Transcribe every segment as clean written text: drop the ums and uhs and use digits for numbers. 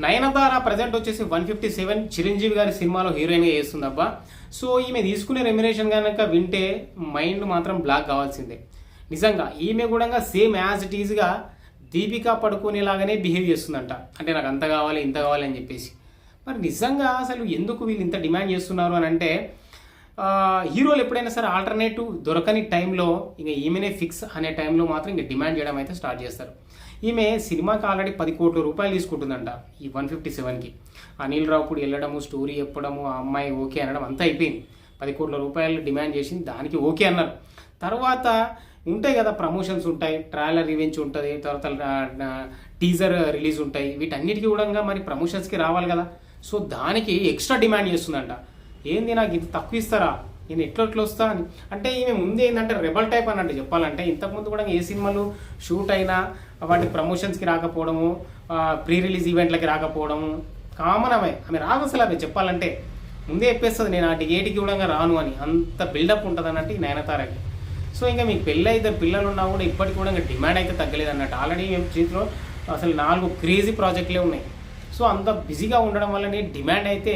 Nayanthara present వచ్చేసి 157 చిరంజీవి గారి సినిమాలో హీరోయిన్గా చేస్తుంది అబ్బా. సో ఈమె తీసుకునే రెమ్యునేషన్ కనుక వింటే మైండ్ మాత్రం బ్లాక్ కావాల్సిందే. నిజంగా ఈమె కూడా సేమ్ యాజ్ ఇట్ ఈజ్గా దీపికా పడుకునే లాగానే బిహేవ్ చేస్తుందంట. అంటే నాకు అంత కావాలి ఇంత కావాలి అని చెప్పేసి. మరి నిజంగా అసలు ఎందుకు వీళ్ళు ఇంత డిమాండ్ చేస్తున్నారు అని అంటే, హీరోలు ఎప్పుడైనా సరే ఆల్టర్నేటివ్ దొరకని టైంలో ఇంక ఈమెనే ఫిక్స్ అనే టైంలో మాత్రం ఇంక డిమాండ్ చేయడం అయితే స్టార్ట్ చేస్తారు. ఈమె సినిమాకి ఆల్రెడీ 10 కోట్ల రూపాయలు తీసుకుంటుందంట ఈ 157కి. అనిల్ రావుపూడి వెళ్ళడము, స్టోరీ చెప్పడము, ఆ అమ్మాయి ఓకే అనడం అంతా అయిపోయింది. 10 కోట్ల రూపాయలు డిమాండ్ చేసింది, దానికి ఓకే అన్నారు. తర్వాత ఉంటాయి కదా ప్రమోషన్స్ ఉంటాయి, ట్రైలర్ ఈవెంట్స్ ఉంటుంది, తర్వాత టీజర్ రిలీజ్ ఉంటాయి, వీటన్నిటికీ కూడా మరి ప్రమోషన్స్కి రావాలి కదా. సో దానికి ఎక్స్ట్రా డిమాండ్ చేస్తుందంట. ఏంది నాకు ఇది తక్కువ ఇస్తారా, నేను ఎట్లా వస్తా అని. అంటే ఈమె ముందు ఏంటంటే రెబల్ టైప్ అన్నట్టు చెప్పాలంటే. ఇంతకుముందు కూడా ఏ సినిమాలు షూట్ అయినా వాటి ప్రమోషన్స్కి రాకపోవడము, ప్రీ రిలీజ్ ఈవెంట్లకి రాకపోవడము కామన్. ఆమె రాదు అసలు. అవి చెప్పాలంటే ముందే చెప్పేస్తుంది నేను ఆ ఏటికి కూడా రాను అని. అంత బిల్డప్ ఉంటుంది అన్నట్టు ఈ నయనతారకి. సో ఇంకా మీకు పెళ్ళి అయితే పిల్లలు ఉన్నా కూడా ఇప్పటికి కూడా ఇంకా డిమాండ్ అయితే తగ్గలేదు అన్నట్టు. ఆల్రెడీ మేము చేతిలో అసలు 4 క్రేజీ ప్రాజెక్టులే ఉన్నాయి. సో అంత బిజీగా ఉండడం వల్లనే డిమాండ్ అయితే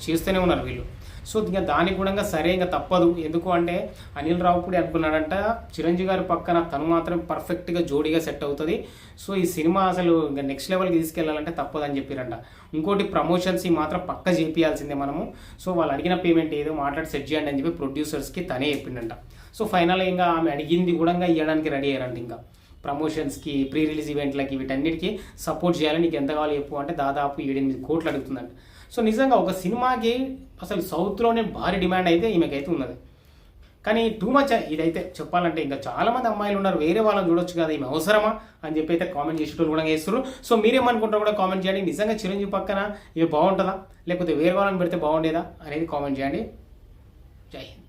చేస్తూనే ఉన్నారు వీళ్ళు. సో ఇంకా దానికి కూడా సరే ఇంకా తప్పదు. ఎందుకు అంటే అనిల్ రావుపూడి అనుకున్నాడంట చిరంజీవి గారి పక్కన తను మాత్రం పర్ఫెక్ట్గా జోడీగా సెట్ అవుతుంది. సో ఈ సినిమా అసలు ఇంకా నెక్స్ట్ లెవెల్కి తీసుకెళ్లాలంటే తప్పదని చెప్పారంట. ఇంకోటి ప్రమోషన్స్ ఈ మాత్రం పక్క చేపియాల్సిందే మనము. సో వాళ్ళు అడిగిన పేమెంట్ ఏదో మాట్లాడి సెట్ చేయండి అని చెప్పి ప్రొడ్యూసర్స్కి తనే చెప్పిండంట. సో ఫైనల్గా ఇంకా ఆమె అడిగింది కూడా ఇవ్వడానికి రెడీ అయ్యారంట. ఇంకా ప్రమోషన్స్కి, ప్రీ రిలీజ్ ఈవెంట్లకి, వీటన్నిటికీ సపోర్ట్ చేయాలని నీకు ఎంత కావాలి చెప్పు అంటే దాదాపు 7-8 కోట్లు అడుగుతుందంట. సో నిజంగా ఒక సినిమాకి అసలు సౌత్లోనే భారీ డిమాండ్ అయితే ఈమెకైతే ఉన్నది. కానీ టూ మచ్ ఇదైతే చెప్పాలంటే. ఇంకా చాలామంది అమ్మాయిలు ఉన్నారు, వేరే వాళ్ళని చూడొచ్చు కదా, ఈమె అవసరమా అని చెప్పి అయితే కామెంట్ చేసేటోళ్ళు కూడా చేస్తారు. సో మీరేమనుకుంటారో కూడా కామెంట్ చేయండి. నిజంగా చిరంజీవి పక్కన ఇవి బాగుంటుందా, లేకపోతే వేరే వాళ్ళని పెడితే బాగుండేదా అనేది కామెంట్ చేయండి. జై హింద్.